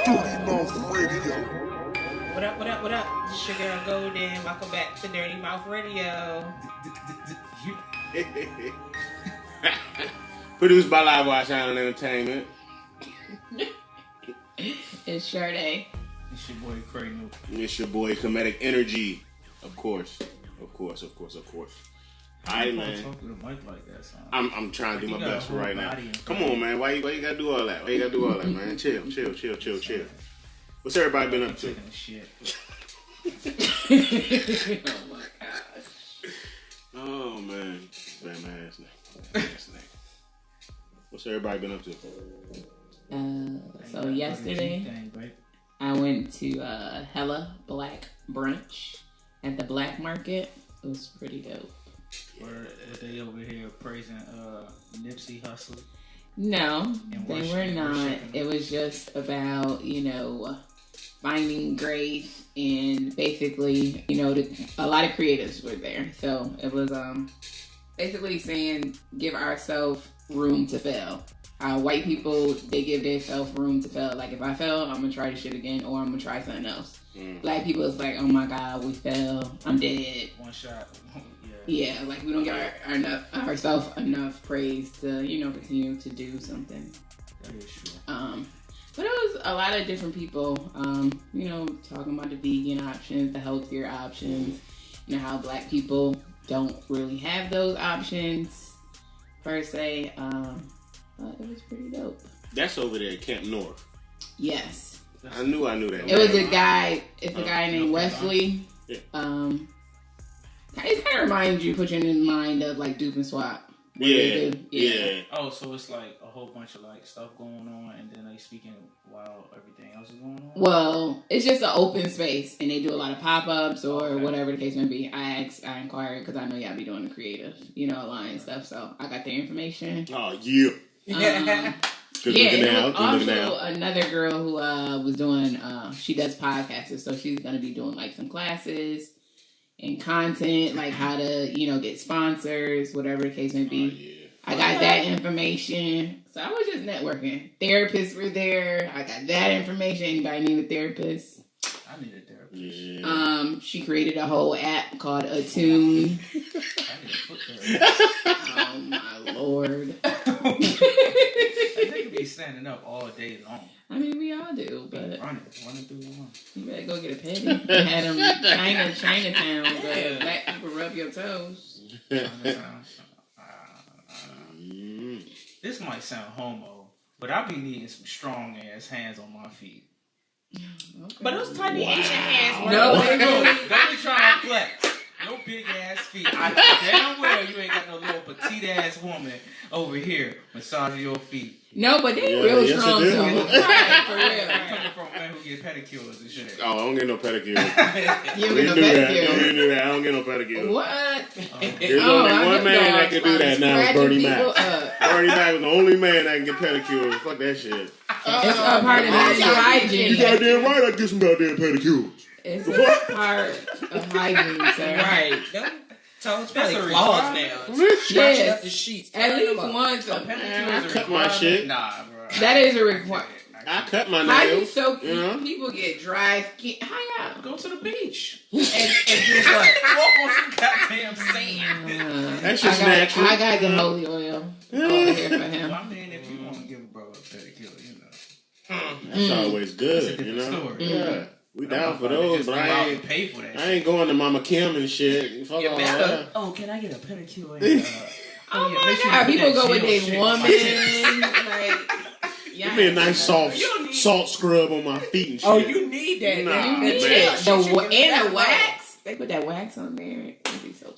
Dirty Mouth Radio. What up, what up, what up? It's your girl Golden. Welcome back to Dirty Mouth Radio. Produced by Live Watch Island Entertainment. It's Sade. It's your boy KrayNupe. It's your boy Comedic Energy. Of course. Alright, man. Talk to the mic like that, son. I'm trying to do my best for right now. Come on, man. Why you gotta do all that? Why you gotta do all that, man? Chill. What's everybody been up to? Shit. Oh my gosh. Oh, man. Bad my ass neck. What's everybody been up to? So yesterday, I went to Hella Black Brunch at the Black Market. It was pretty dope. Or they over here praising Nipsey Hussle? No, they were not. It was just about, finding grace and basically, a lot of creatives were there. So it was basically saying give ourselves room to fail. White people, they give themselves room to fail. Like, if I fail, I'm going to try this shit again, or I'm going to try something else. Black people, it's like, oh my God, we fell. I'm dead. One shot. Yeah, like, we don't give ourselves enough praise to, continue to do something. That is true. But it was a lot of different people, talking about the vegan options, the healthier options, how Black people don't really have those options, per se. It was pretty dope. That's over there at Camp North. Yes. I knew that. It was a guy. It's a guy named Wesley. Yeah. It kind of reminds you, put you in mind of like Dupe and Swap. Yeah. Oh, so it's like a whole bunch of like stuff going on, and then they speaking while everything else is going on. Well, it's just an open space, and they do a lot of pop-ups or whatever the case may be. I inquired because I know y'all be doing the creative, alliance stuff. So I got their information. Oh yeah. There was also another girl who was doing. She does podcasts, so she's gonna be doing like some classes and content, like how to get sponsors, whatever the case may be. I got that information, so I was just networking. Therapists were there. I got that information. Anybody need a therapist? I need a therapist. Yeah. She created a whole app called Attune. I need a foot therapist. Oh my Lord. They could be standing up all day long. I mean, we all do, but running through the room. You better go get a pedi. I had them Chinatown, but Black people rub your toes. This might sound homo, but I be needing some strong ass hands on my feet. Okay. But those tiny Asian hands were Don't be trying to flex. No big ass feet. I damn well you ain't got no little petite ass woman over here massaging your feet. No, but they real strong though. Right, for real. Coming from a man who get pedicures and shit. Oh, I don't get no pedicures. You don't get no pedicures. Don't do that. I don't get no pedicures. What? There's only one man that can do that now. Is Bernie Mac. Bernie Mac is the only man that can get pedicures. Fuck that shit. It's a part of natural hygiene. You goddamn right. I get some goddamn pedicures. It's a part of hygiene, sir. right. Toes probably claws now. Yes. Up the sheets. At least once. I cut my shit. Nah, bro. That is a requirement. I cut my How you nails. so people get dry skin? How y'all Go to the beach and do what? Walk on some goddamn sand. That's just natural. I got the holy oil over here for him. I mean, if you want to give a brother a pedicure, That's always good, Story. Yeah. We down for those, but I ain't pay for that. I ain't going to Mama Kim and shit. Fuck all that. Oh, can I get a pedicure? Oh my God! People go with their woman. Give me a nice soft salt scrub on my feet and shit. Oh, you need that. Nah, You need it. And the wax. They put that wax on there. It'd be so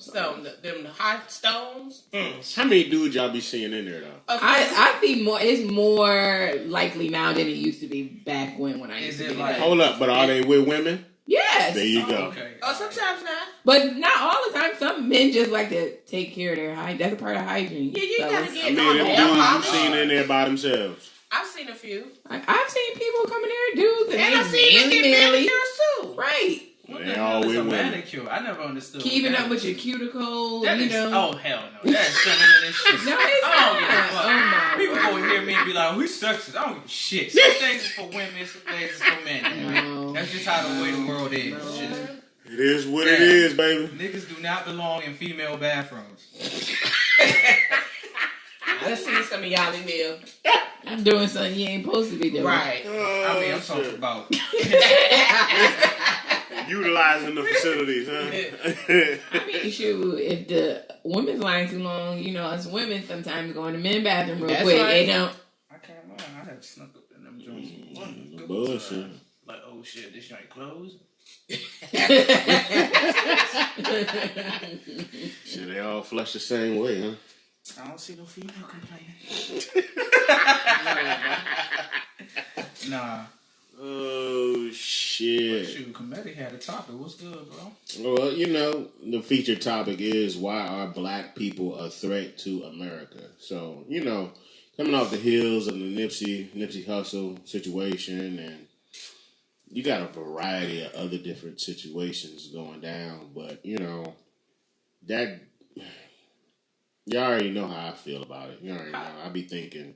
them hot stones. How many dudes y'all be seeing in there though? I think more. It's more likely now than it used to be back when I used to be like. Hold up, but are they with women? Yes. There you go. Okay. Oh, sometimes not. But not all the time. Some men just like to take care of their hygiene. That's a part of hygiene. Yeah, you gotta get. I mean, them dudes you've seen in there by themselves. I've seen a few. I've seen people come in there, dudes, And I've seen them get manicures too. Right. They all all with a women. manicure? I never understood. Keeping up with your cuticle, that you is, know. Oh hell no, that's feminine and shit. No, it's I don't give a not. fuck. Oh my People God. go hear me and be like, "We sexist." I don't give a shit. Some things is for women, some things is for men. No. That's just how the way the world is. No. Shit. It is what it is, baby. Niggas do not belong in female bathrooms. Let's see some of y'all in there. I'm doing something you ain't supposed to be doing. Right. I mean, I'm talking about. Utilizing the facilities, huh? I mean, shoot, if the women's line too long, you know, us women sometimes go in the men's bathroom real That's quick. right. They don't. I can't lie. I have snuck up in them joints. Bullshit. Like, oh shit, this joint closed. Shit, they all flush the same way, huh? I don't see no female complaining. Nah. Oh, shit. Shoot, Comedy had a topic. What's good, bro? Well, you know, the featured topic is why are black people a threat to America? So, you know, coming off the heels of the Nipsey Hussle situation, and you got a variety of other different situations going down, but, you know, that, y'all already know how I feel about it. You already know. I be thinking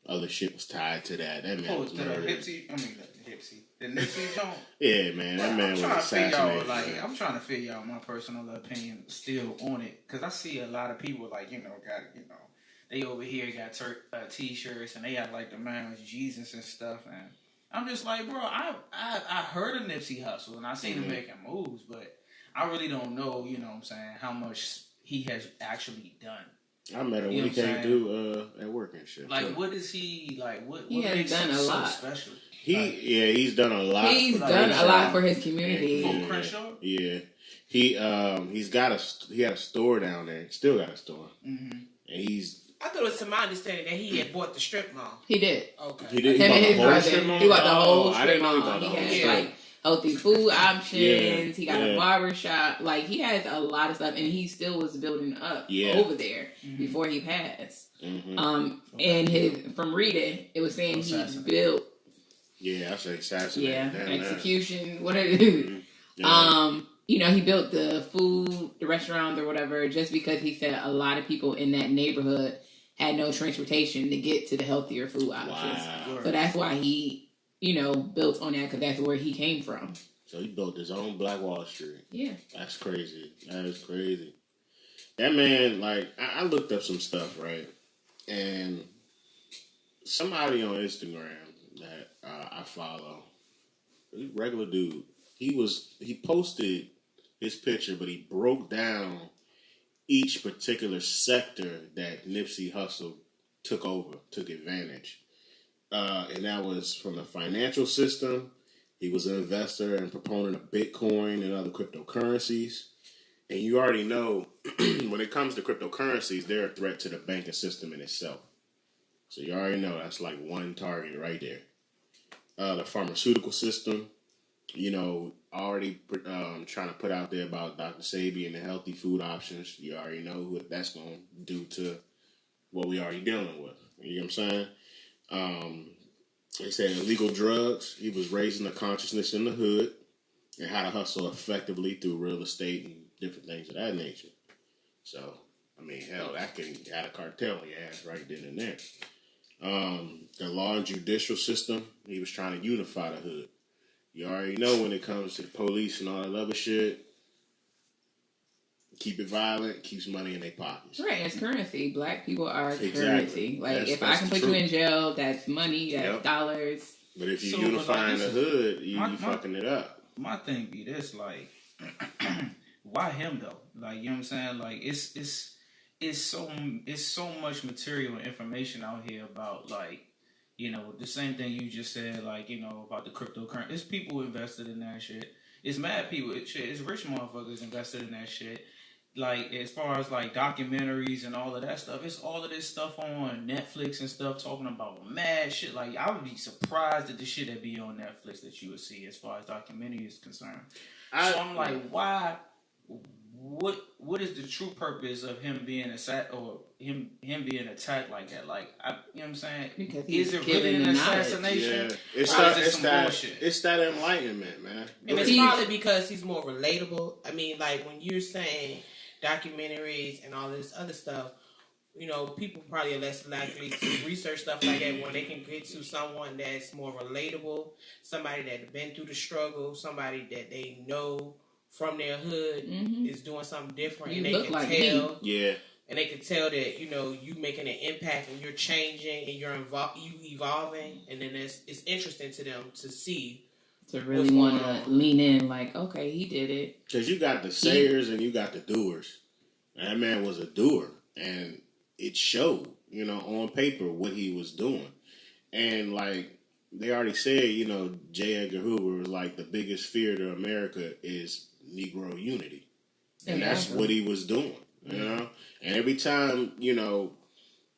other shit was tied to that. That man was murdered. The Nipsey joint. Yeah, man, that man was assassinated. I'm trying to figure out my personal opinion still on it, because I see a lot of people they over here got t-shirts and they got like the man's Jesus and stuff, and I'm just like, bro, I heard of Nipsey Hussle and I seen him making moves, but I really don't know, you know what I'm saying, how much he has actually done. I met him when he came do at work and shit. Like, what is he like? What He has makes done him a so lot. special? He's done a lot. He's done a lot for his community. For Crenshaw? Yeah, he had a store down there. Still got a store, Mm-hmm. and I thought it was to my understanding that he had bought the strip mall. He did. Okay. he did. Him and his He bought the whole brother. strip mall. He bought the whole I strip didn't know he mall. bought the He whole has strip. like healthy food options. He got Yeah. a barber shop. Like, he has a lot of stuff, and he still was building up over there before he passed. Mm-hmm. And from reading, it was saying he built. Yeah, I say assassinate. Yeah, Damn execution. What it is. that. Yeah. You know, he built the food, the restaurants or whatever, just because he said a lot of people in that neighborhood had no transportation to get to the healthier food options. Wow. So that's why he, you know, built on that, because that's where he came from. So he built his own Black Wall Street. Yeah. That's crazy. That is crazy. That man, like, I looked up some stuff, right? And somebody on Instagram that I follow, a regular dude, he posted his picture, but he broke down each particular sector that Nipsey Hussle took advantage. And that was from the financial system. He was an investor and proponent of Bitcoin and other cryptocurrencies. And you already know, when it comes to cryptocurrencies, they're a threat to the banking system in itself. So you already know that's like one target right there. The pharmaceutical system, you know, already trying to put out there about Dr. Sebi and the healthy food options. You already know what that's going to do to what we already dealing with. You know what I'm saying? They said illegal drugs. He was raising the consciousness in the hood and how to hustle effectively through real estate and different things of that nature. So, I mean, hell, that can add a cartel on your ass right then and there. The law and judicial system, he was trying to unify the hood. You already know when it comes to the police and all that other shit, keep it violent, keeps money in their pockets. Right, it's currency. Black people are Exactly. currency. Like, if I can put you in jail, that's money, that's dollars. But if you're unifying the hood, you fucking it up. My thing be this, like, why him though? Like, you know what I'm saying? Like, it's so much material and information out here about, like, you know, the same thing you just said, like, you know, about the cryptocurrency. It's people invested in that shit. It's mad people. It's rich motherfuckers invested in that shit. Like, as far as, like, documentaries and all of that stuff, it's all of this stuff on Netflix and stuff talking about mad shit. Like, I would be surprised at the shit that be on Netflix that you would see as far as documentary is concerned. So I'm like, why? What is the true purpose of him being him being attacked like that, like you know what I'm saying? Because is it really an assassination? Yeah, it's that enlightenment, man. And it's probably because he's more relatable. I mean, like when you're saying documentaries and all this other stuff, you know, people probably are less likely to research stuff like that when they can get to someone that's more relatable, somebody that's been through the struggle, somebody that they know from their hood is doing something different, you and they look can like tell. Me. Yeah. And they can tell that, you know, you making an impact and you're changing and you evolving, and then it's interesting to them to see. To really want to lean in, like, okay, he did it. Because you got the sayers and you got the doers. And that man was a doer, and it showed, you know, on paper what he was doing. And like they already said, you know, J. Edgar Hoover was like, the biggest fear to America is Negro unity, and that's what he was doing, you know. And every time, you know,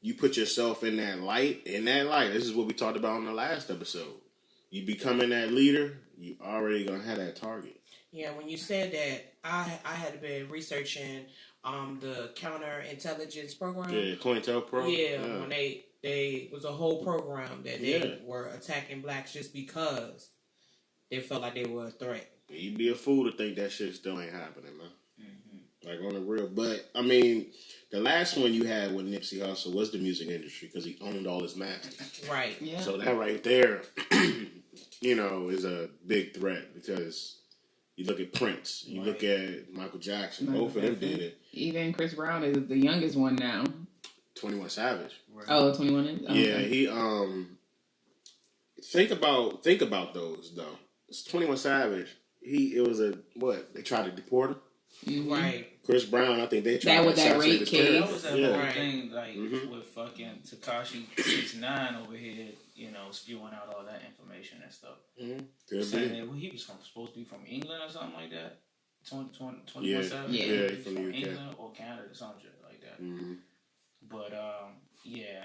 you put yourself in that light, this is what we talked about in the last episode. You becoming that leader, you already gonna have that target. Yeah, when you said that, I had been researching the counterintelligence program. Yeah, COINTELPRO. Yeah, when they was a whole program that they were attacking blacks just because they felt like they were a threat. You'd be a fool to think that shit still ain't happening, man. Like, on the real. But, I mean, the last one you had with Nipsey Hussle was the music industry because he owned all his masters. Right. Yeah. So that right there, you know, is a big threat because you look at Prince, you look at Michael Jackson, both of them did it. Even Chris Brown is the youngest one now. 21 Savage. Right. Oh, 21 is? Oh, yeah, okay. he, think about those, though. It's 21 Savage. They tried to deport him? Mm-hmm. Right. Chris Brown, I think they tried that to was that rape case. That was that whole thing, like with fucking Tekashi 6ix9ine over here, you know, spewing out all that information and stuff. Saying that he was supposed to be from England or something like that. 21 Savage. Yeah, from England or Canada or some shit like that. But yeah,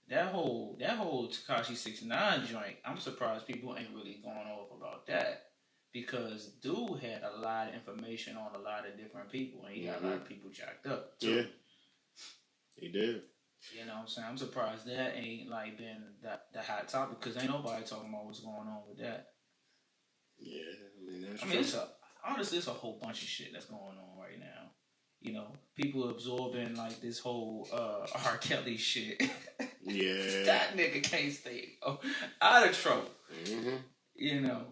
that whole Tekashi 6ix9ine joint, I'm surprised people ain't really going off about that. Because dude had a lot of information on a lot of different people, and he got a lot of people jacked up too. Yeah, he did. You know what I'm saying? I'm surprised that ain't like been the hot topic because ain't nobody talking about what's going on with that. Yeah, I mean honestly, it's a whole bunch of shit that's going on right now. You know, people absorbing like this whole R. Kelly shit. Yeah, that nigga can't stay out of trouble. You know.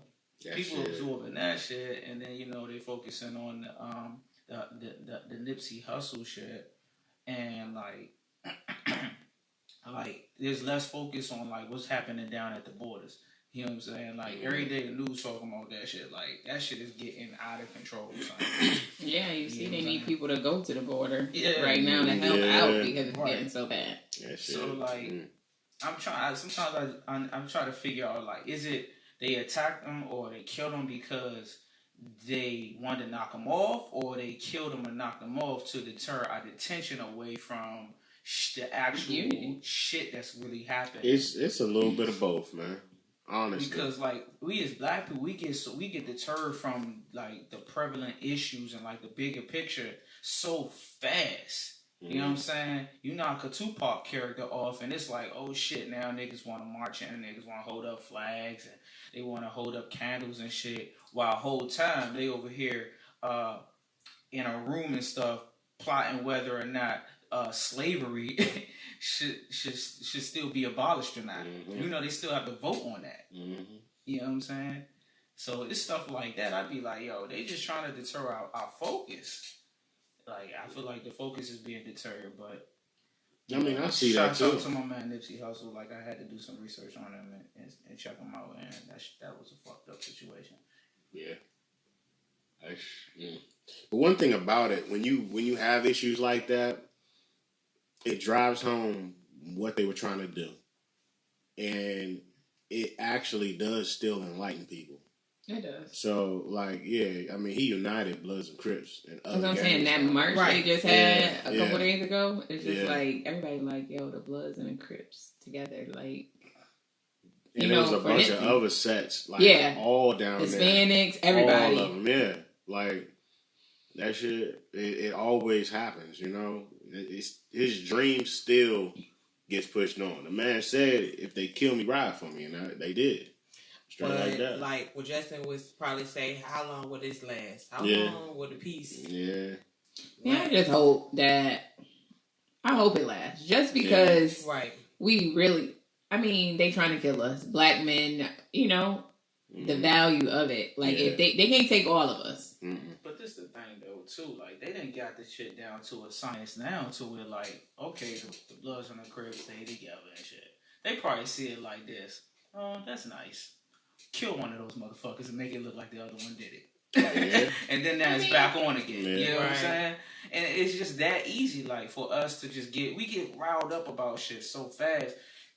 That people shit. Absorbing that shit, and then you know they focusing on the Nipsey Hussle shit, and like like there's less focus on like what's happening down at the borders. You know what I'm saying? Like every day the news talking about that shit. Like that shit is getting out of control. Yeah, you see, they need people to go to the border right now to help out because it's getting so bad. So like I'm trying to figure out like is it they attacked him or they killed him because they wanted to knock him off, or they killed him and knocked him off to deter our attention away from the actual shit that's really happening. It's a little bit of both, man. Honestly, because like we as black people, we get deterred from like the prevalent issues and like the bigger picture so fast. You know what I'm saying? You knock a Tupac character off, and it's like, oh shit! Now niggas want to march in, niggas want to hold up flags, and they want to hold up candles and shit. While whole time they over here in a room and stuff, plotting whether or not slavery should still be abolished or not. You know, they still have to vote on that. You know what I'm saying? So it's stuff like that. I'd be like, yo, they just trying to deter our focus. Like, I feel like the focus is being deterred, but I mean, I see that too. Shout out to my man Nipsey Hussle. Like, I had to do some research on him and check him out, and that was a fucked up situation. Yeah. But one thing about it, when you have issues like that, it drives home what they were trying to do, and it actually does still enlighten people. It does. So, like, yeah, I mean, he united Bloods and Crips and other. That's what I'm saying. That march they just had a couple days ago, it's just like everybody like, yo, the Bloods and the Crips together, like. And there was a bunch of other sets, like all down Hispanics, everybody. All of them, yeah. Like that shit, it always happens, you know. his dream still gets pushed on. The man said, "If they kill me, ride for me," and they did. Straight but like that. Like what Justin would probably say, how long will this last? How long will the peace? Yeah. I just hope that. I hope it lasts. Just because we really, I mean, they trying to kill us. Black men, you know, the value of it. Like, if they can't take all of us. Mm-hmm. But this the thing, though, too. Like, they done got this shit down to a science now to where, like, okay, the Bloods on the crib stay together and shit. They probably see it like this. Oh, that's nice. Kill one of those motherfuckers and make it look like the other one did it. And then now it's back on again. You know what I'm saying? And it's just that easy, like, for us to just we get riled up about shit so fast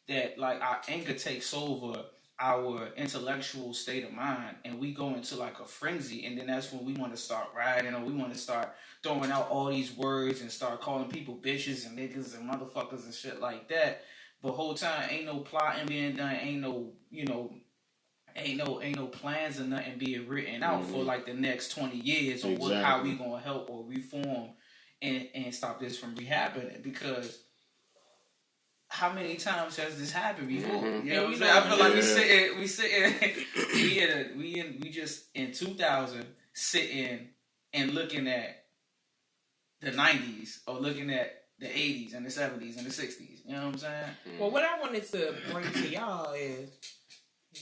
that, like, our anger takes over our intellectual state of mind, and we go into, like, a frenzy, and then that's when we want to start rioting, or we want to start throwing out all these words and start calling people bitches and niggas and motherfuckers and shit like that. But whole time, ain't no plotting being done, ain't no, you know, ain't no plans or nothing being written out for like the next 20 years or how we gonna help or reform and stop this from happening. Because how many times has this happened before? You know what I'm saying? I feel like we just in 2000 sitting and looking at the 90s or looking at the 80s and the 70s and the 60s. You know what I'm saying? Well, what I wanted to bring to y'all is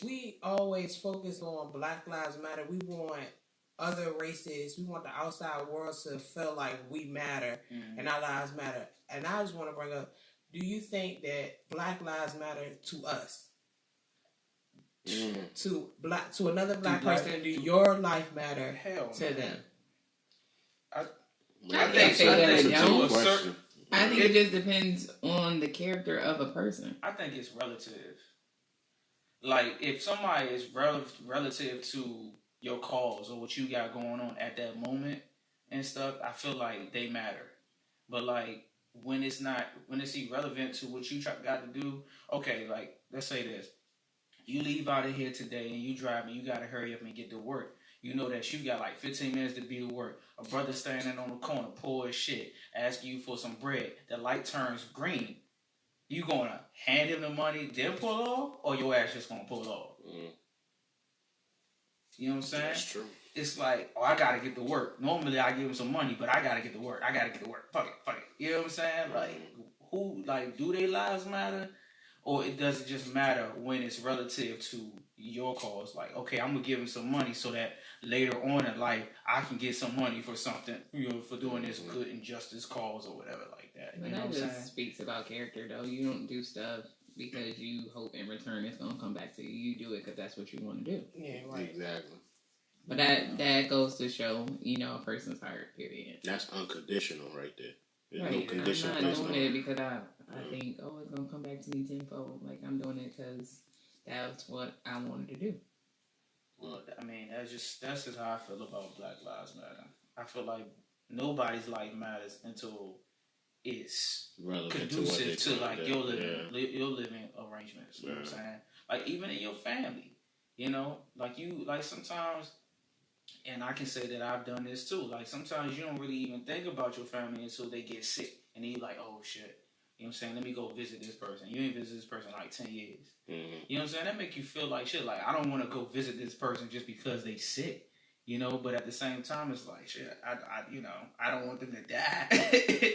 we always focus on Black Lives Matter. We want other races, we want the outside world to feel like we matter and our lives matter. And I just want to bring up, do you think that Black Lives matter to us? To another black person, do your life matter to them? I think it just depends on the character of a person. I think it's relative. Like, if somebody is relative to your cause or what you got going on at that moment and stuff, I feel like they matter. But, like, when it's irrelevant to what you got to do, okay, like, let's say this. You leave out of here today and you drive and you got to hurry up and get to work. You know that you got like 15 minutes to be to work. A brother standing on the corner, poor as shit, asking you for some bread. The light turns green. You gonna hand him the money, then pull off, or your ass just gonna pull off? You know what I'm saying? That's true. It's like, oh, I gotta get to work. Normally I give him some money, but I gotta get to work. Fuck it. You know what I'm saying? Like, do their lives matter? Or does it just matter when it's relative to your cause? Like, okay, I'm gonna give him some money so that later on in life I can get some money for something, you know, for doing this good and justice cause or whatever like that. But you know that what I'm just saying? speaks about character, though. You don't do stuff because you hope in return it's gonna come back to you. You do it because that's what you want to do. Yeah, right. Exactly. But that goes to show, you know, a person's heart. Period. That's unconditional right there. There's right. no condition. I'm not doing it because I think, oh, it's gonna come back to me tenfold. Like, I'm doing it because that's what I wanted to do. Well, I mean, that's just how I feel about Black Lives Matter. I feel like nobody's life matters until it's relevant conducive to like your living arrangements. You know what I'm saying? Like, even in your family, you know, like sometimes, and I can say that I've done this too. Like, sometimes you don't really even think about your family until they get sick, and then you're like, oh shit. You know what I'm saying? Let me go visit this person. You ain't visited this person in like 10 years. You know what I'm saying? That make you feel like shit. Like, I don't want to go visit this person just because they sick. You know, but at the same time, it's like, shit, I don't want them to die.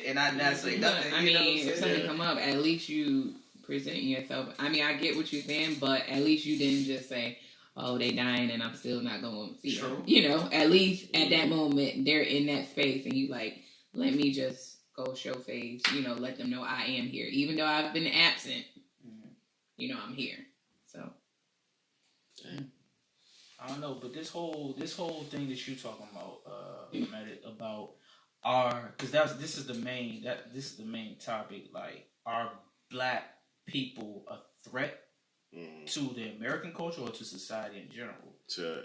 And I not say nothing. I mean, if something come up, at least you present yourself. I mean, I get what you're saying, but at least you didn't just say, oh, they dying and I'm still not going to see them. You know, at least at that moment, they're in that space and you like, let me just go show face, you know, let them know I am here. Even though I've been absent, you know, I'm here. So. I don't know, but this whole thing that you talking about, about because this is the main topic. Like, are black people a threat to the American culture or to society in general? To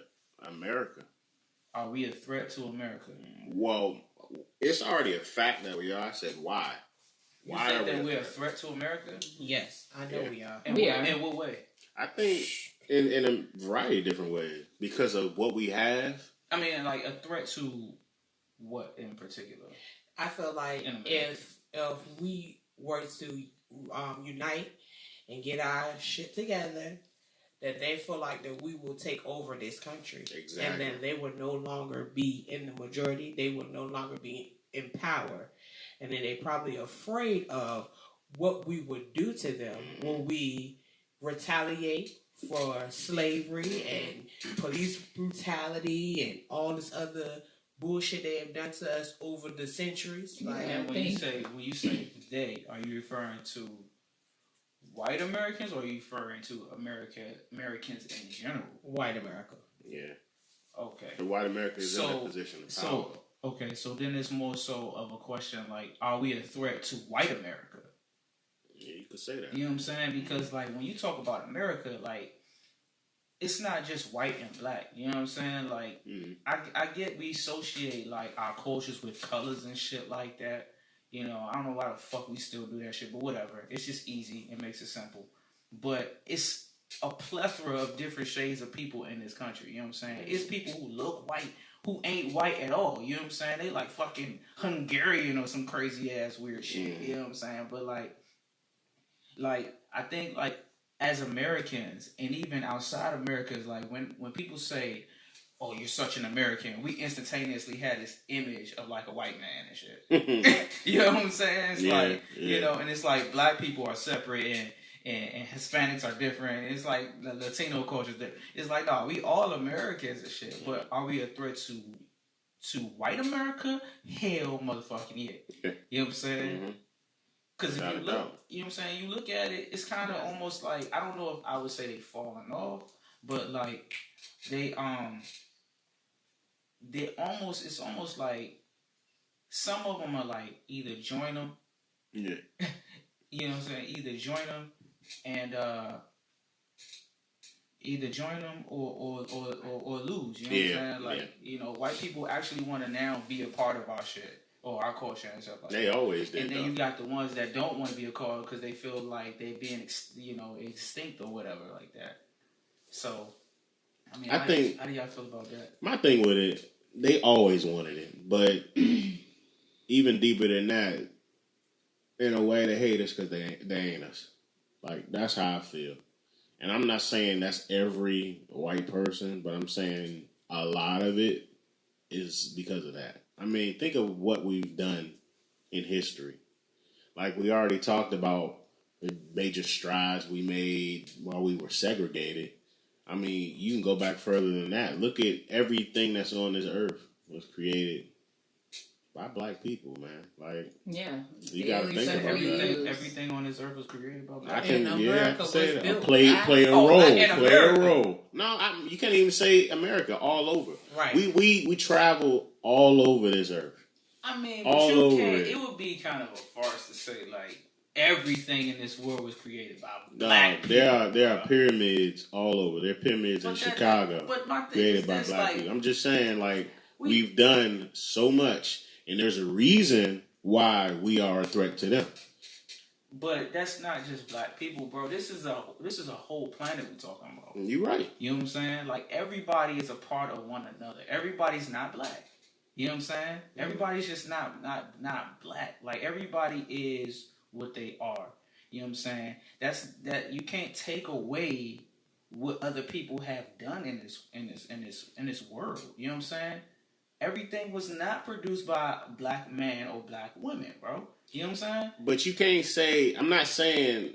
America. Are we a threat to America? Well, it's already a fact that we are. I said, why? You think that we're a threat to America? Yes, I know we are. In what way? I think in a variety of different ways because of what we have. I mean, like, a threat to what in particular? I feel like if if we were to unite and get our shit together, that they feel like that we will take over this country. Exactly. And then they would no longer be in the majority. They would no longer be in power. And then they probably afraid of what we would do to them when we retaliate for slavery and police brutality and all this other bullshit they have done to us over the centuries. Like, and when you say they, are you referring to white Americans, or are you referring to Americans in general? White America. Yeah. Okay. The white America is in that position of power. So then it's more so of a question like, are we a threat to white America? Yeah, you could say that. You know what I'm saying? Because like when you talk about America, like it's not just white and black. You know what I'm saying? Like I get we associate like our cultures with colors and shit like that. You know, I don't know why the fuck we still do that shit, but whatever. It's just easy. It makes it simple. But it's a plethora of different shades of people in this country. You know what I'm saying? It's people who look white, who ain't white at all. You know what I'm saying? They like fucking Hungarian or some crazy ass weird shit. You know what I'm saying? But like I think like as Americans and even outside America, like when people say, "Oh, you're such an American," we instantaneously had this image of like a white man and shit. You know what I'm saying? It's you know, and it's like black people are separate and Hispanics are different. It's like the Latino culture. It's like, no, we all Americans and shit. But are we a threat to white America? Hell, motherfucking yeah. You know what I'm saying? Because if you look, you know what I'm saying, you look at it, it's kind of almost like, I don't know if I would say they falling off, but like it's almost like some of them are like either join them, you know what I'm saying, either join them and either join them or lose. You know what I'm saying? Like you know, white people actually want to now be a part of our shit. Or our culture and stuff like that. They always did. And then you got the ones that don't want to be a call because they feel like they're being, extinct or whatever like that. So, I mean, how do y'all feel about that? My thing with it, they always wanted it, but even deeper than that, in a way, they hate us because they ain't us. Like that's how I feel. And I'm not saying that's every white person, but I'm saying a lot of it is because of that. I mean, think of what we've done in history. Like we already talked about the major strides we made while we were segregated. I mean, you can go back further than that. Look at everything that's on this earth was created by black people, man. Like, you gotta think about that. Everything on this earth was created by black people. America say that. Built Play a role. Play a role. No, you can't even say America. All over. Right. We travel all over this earth. I mean, but you can't. It would be kind of a farce to say like everything in this world was created by black people. There are pyramids all over. There are pyramids in Chicago created by black people. I'm just saying, like we've done so much. And there's a reason why we are a threat to them. But that's not just black people, bro. This is a whole planet we're talking about. You're right. You know what I'm saying? Like everybody is a part of one another. Everybody's not black. You know what I'm saying? Everybody's just not black. Like everybody is what they are. You know what I'm saying? That you can't take away what other people have done in this world. You know what I'm saying? Everything was not produced by black men or black women, bro. You know what I'm saying? But you can't say. I'm not saying.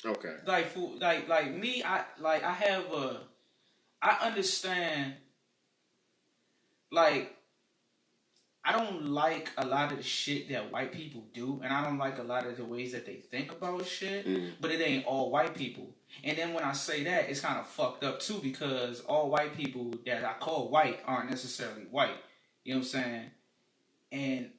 Okay. Like me, I understand. Like, I don't like a lot of the shit that white people do, and I don't like a lot of the ways that they think about shit. But it ain't all white people. And then when I say that, it's kind of fucked up too, because all white people that I call white aren't necessarily white. You know what I'm saying? And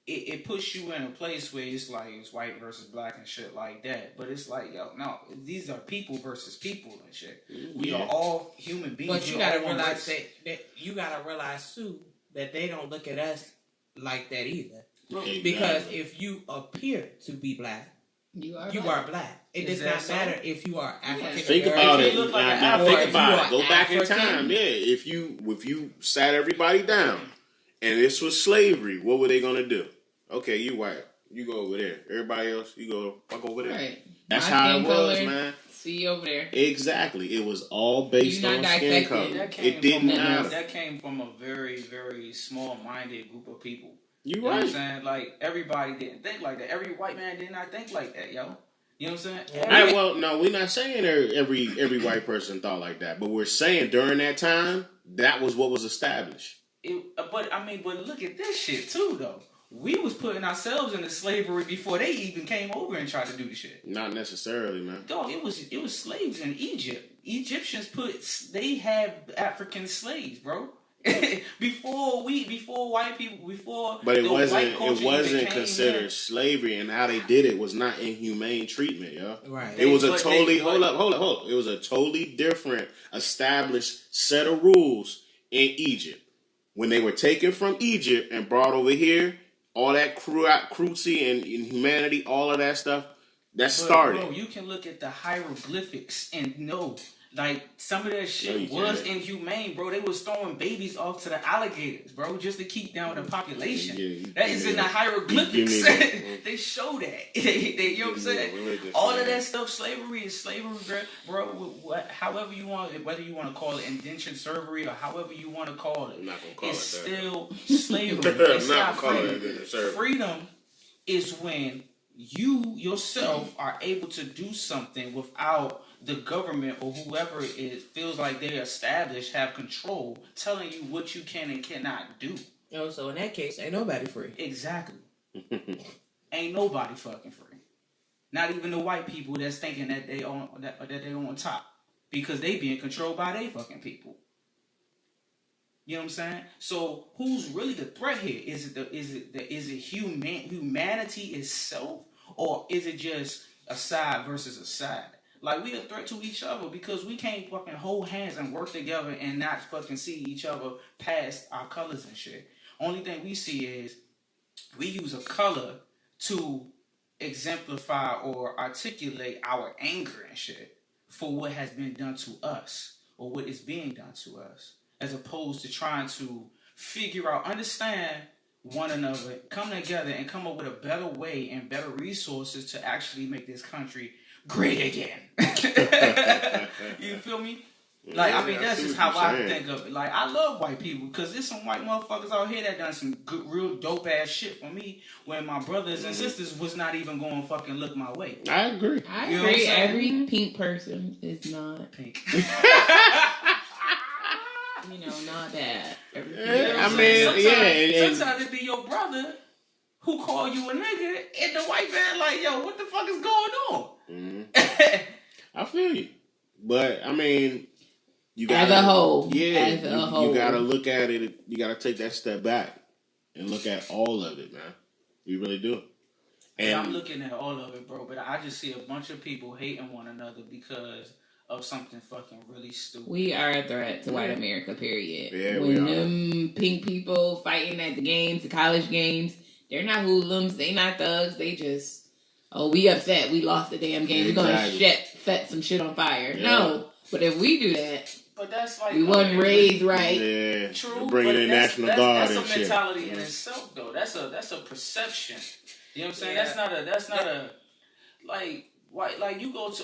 it puts you in a place where it's like it's white versus black and shit like that. But it's like, yo, no, these are people versus people and shit. We are all human beings. But you gotta realize that you gotta realize too that they don't look at us like that either. Exactly. Because if you appear to be black, you are black. It does not matter if you are African. Think about it. Now think about it. Go back in time. Yeah, if you sat everybody down and this was slavery, what were they gonna do? Okay, you white. You go over there. Everybody else, you go fuck over there. Right. That's My how skin it was, color, man. See you over there. Exactly. It was all based You're on not skin dissecting. color. It didn't matter. That came from a very, very small-minded group of people. You know right. what I'm saying? Like, everybody didn't think like that. Every white man did not think like that, yo. You know what I'm saying? Hey, well, no, we're not saying every white person thought like that, but we're saying during that time, that was what was established. But look at this shit too, though. We was putting ourselves into slavery before they even came over and tried to do the shit. Not necessarily, man. Dog, it was slaves in Egypt. Egyptians they had African slaves, bro. before white people, but it wasn't considered slavery, and how they did it was not inhumane treatment, yo. Right. It was hold up. It was a totally different established set of rules in Egypt. When they were taken from Egypt and brought over here, all that cruelty and inhumanity, all of that stuff, started. Bro, you can look at the hieroglyphics and know. Like, some of that shit was inhumane, bro. They was throwing babies off to the alligators, bro, just to keep down the population. That is in the hieroglyphics. They show that. You know what I'm saying? All of that stuff, slavery is slavery, bro. However you want it, whether you want to call it indentured servantry or however you want to call it, I'm not gonna call it's it still slavery. It's not freedom. Freedom is when you yourself are able to do something without the government or whoever it feels like they established have control, telling you what you can and cannot do. Oh, so in that case, ain't nobody free. Exactly. Ain't nobody fucking free. Not even the white people that's thinking that they on top, because they being controlled by they fucking people. You know what I'm saying? So who's really the threat here? Is it humanity itself, or is it just a side versus a side? Like, we a threat to each other because we can't fucking hold hands and work together and not fucking see each other past our colors and shit. Only thing we see is we use a color to exemplify or articulate our anger and shit for what has been done to us or what is being done to us, as opposed to trying to figure out, understand one another, come together and come up with a better way and better resources to actually make this country great again. You feel me? Like, I mean, that's just how I think of it. Like, I love white people because there's some white motherfuckers out here that done some good, real dope ass shit for me when my brothers and sisters was not even going to fucking look my way. I agree. I agree. Every pink person is not pink. Not bad. Sometimes it be your brother who call you a nigga and the white man like, yo, what the fuck is going on? Mm-hmm. I feel you. But, I mean, you got as a whole. Yeah, you got to look at it. You got to take that step back and look at all of it, man. You really do. And I'm looking at all of it, bro, but I just see a bunch of people hating one another because of something fucking really stupid. We are a threat to white America, period. Yeah, when them pink people fighting at the games, the college games, they're not hoodlums, they not thugs, they just, we upset, we lost the damn game, we're gonna set some shit on fire. Yeah. No, but if we do that, but that's like, we wasn't raised right. Yeah, true. Bringing in National Guard and shit. That's a mentality in itself, though. That's a perception. You know what I'm saying? Yeah. That's not a like. Why, like, you go to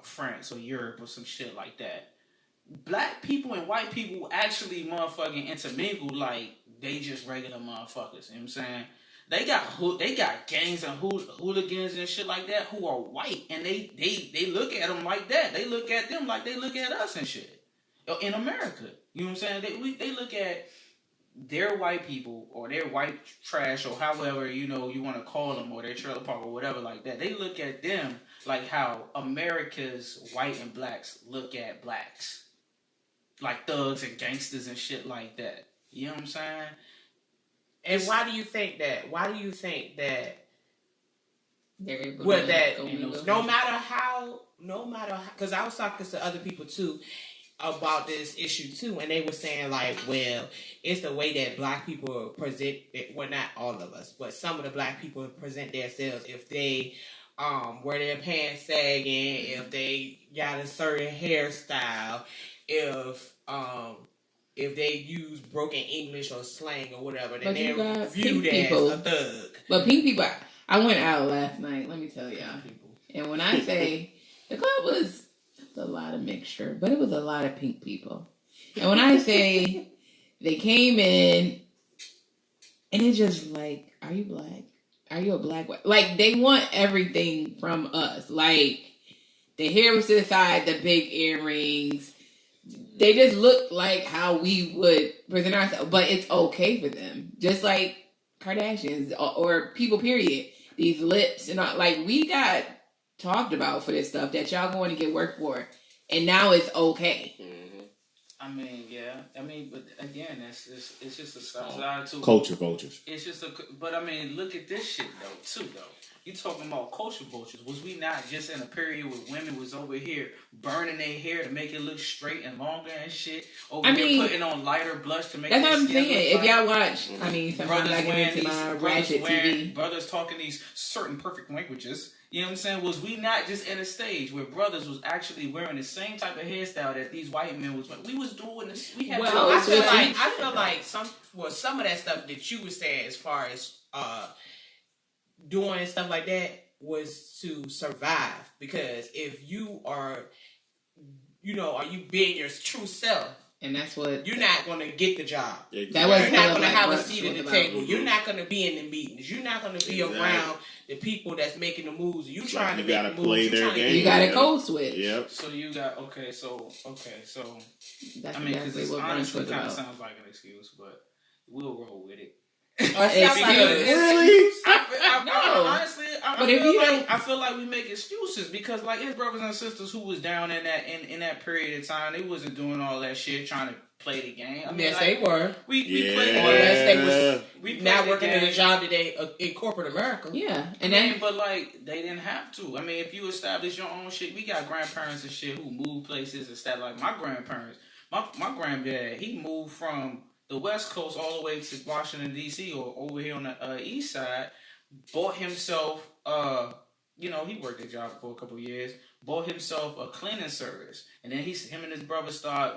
France or Europe or some shit like that. Black people and white people actually motherfucking intermingle like they just regular motherfuckers. You know what I'm saying? They got gangs and hooligans and shit like that who are white, and they look at them like that. They look at them like they look at us and shit. In America, you know what I'm saying? They look at their white people or their white trash or however you want to call them, or their trailer park or whatever like that. They look at them like how America's white and blacks look at blacks, like thugs and gangsters and shit like that. You know what I'm saying? And why do you think that? Why do you think that? No matter how, because I was talking to other people too about this issue too, and they were saying like, well, it's the way that black people present it. Well, not all of us, but some of the black people present themselves. If they wear their pants sagging, if they got a certain hairstyle, if if they use broken English or slang or whatever, then But you they're got viewed pink as people. a thug. But pink people, I went out last night, let me tell y'all. And when I say the club was a lot of mixture, but it was a lot of pink people. And when I say they came in and it's just like, are you black? Are you a black? Like, they want everything from us. Like, the hair was to the side, the big earrings. They just look like how we would present ourselves, but it's okay for them. Just like Kardashians or people, period. These lips and all, like, we got talked about for this stuff that y'all going to get work for, and now it's okay. I mean, yeah. I mean, but again, it's just a side to culture vultures. It's just but I mean, look at this shit though. You talking about culture vultures? Was we not just in a period where women was over here burning their hair to make it look straight and longer and shit? Over here putting on lighter blush to make. That's what I'm saying. If y'all watch, Mm-hmm. I mean, sometimes I get into my ratchet TV. Brothers talking these certain perfect languages. You know what I'm saying? Was we not just in a stage where brothers was actually wearing the same type of hairstyle that these white men was wearing? We was doing this. We had. Well, I feel like some of that stuff that you were saying as far as doing stuff like that was to survive. Because if you are, are you being your true self? And that's what you're not going to get the job. Exactly. That was you're not going to have a seat at the table. Mm-hmm. You're not going to be in the meetings. You're not going to be around the people that's making the moves. You trying to make the moves. You got a code switch. Yep. So you got so. That's I mean, because exactly this what honestly kind of about. sounds like an excuse, but we'll roll with it. Really? I feel like we make excuses because, like, his brothers and sisters who was down in that period of time, they wasn't doing all that shit trying to play the game. I mean, yes, like, they were. We played unless they was now working in a job today in corporate America. Yeah, and then but like they didn't have to. I mean, if you establish your own shit, we got grandparents and shit who moved places and stuff. Like my grandparents, my granddad, he moved from the West Coast all the way to Washington D.C. or over here on the East Side. Bought himself, he worked a job for a couple of years. Bought himself a cleaning service, and then him and his brother start,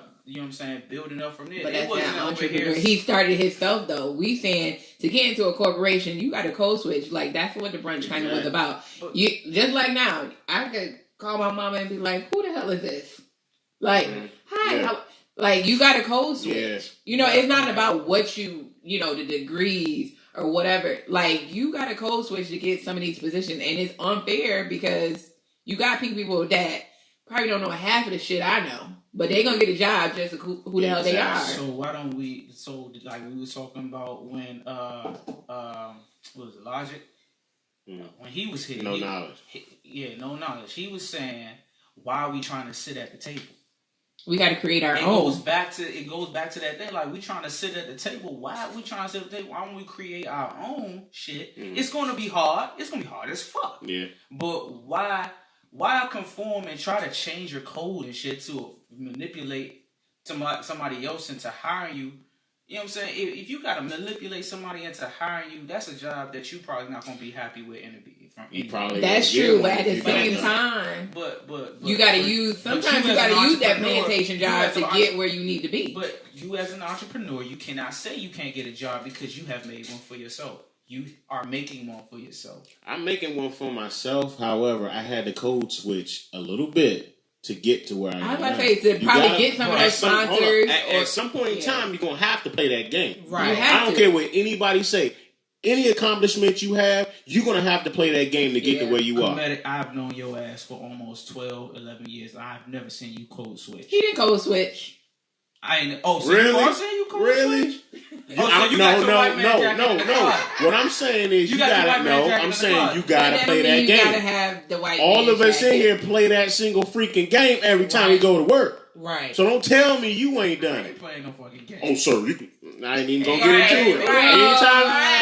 building up from there. But that's not entrepreneur. He started himself though. We saying to get into a corporation, you got a code switch. Like that's what the brunch kind of was about. You just like now, I could call my mama and be like, "Who the hell is this?" Like, hi. Yeah. Like you got a code switch. Yeah. It's not about what the degrees or whatever. Like you got a code switch to get some of these positions, and it's unfair because you got people that probably don't know half of the shit I know, but they gonna get a job just who the hell they are. So why don't we? So like we were talking about when what was it, Logic? When he was here, no knowledge. No knowledge. He was saying, why are we trying to sit at the table? We got to create our own. It goes back to that thing. Like we trying to sit at the table. Why are we trying to sit at the table? Why don't we create our own shit? It's going to be hard. It's going to be hard as fuck. Yeah. But why conform and try to change your code and shit to manipulate somebody else into hiring you? You know what I'm saying? If you got to manipulate somebody into hiring you, that's a job that you probably not going to be happy with That's true, but at the same time, but you got to use. Sometimes you got to use that plantation job to get where you need to be. But you, as an entrepreneur, you cannot say you can't get a job because you have made one for yourself. You are making one for yourself. I'm making one for myself. However, I had to code switch a little bit to get to where I am. I was about to say to probably get some of those sponsors. At some point in time, you're gonna have to play that game. Right. I don't care what anybody say. Any accomplishment you have, you're going to have to play that game to get to where you are. I've known your ass for almost 12, 11 years. I've never seen you code switch. He didn't code switch. I ain't. Oh, so really? You are saying you code switch? No. What I'm saying is you gotta know. I'm saying you gotta play that game. You gotta have the white. All of us in here play that single freaking game every time we go to work. Right. So don't tell me you ain't done it. I ain't playing no fucking game. Oh, sir, I ain't even gonna get into it.